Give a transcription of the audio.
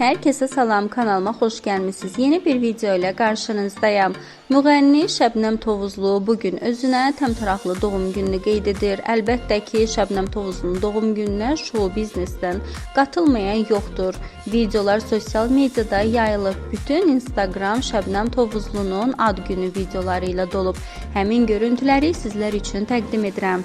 Herkese salam, kanalıma xoş gəlmisiniz. Yeni bir video ilə qarşınızdayım. Müğənni Şəbnəm Tovuzlu bugün özünə təmtəraqlı doğum gününü qeyd edir. Əlbəttə ki, Şəbnəm Tovuzlunun doğum gününə show biznesdən qatılmayan yoxdur. Videolar sosial mediada yayılıb. Bütün Instagram Şəbnəm Tovuzlunun ad günü videoları ilə dolub. Həmin görüntüləri sizlər üçün təqdim edirəm.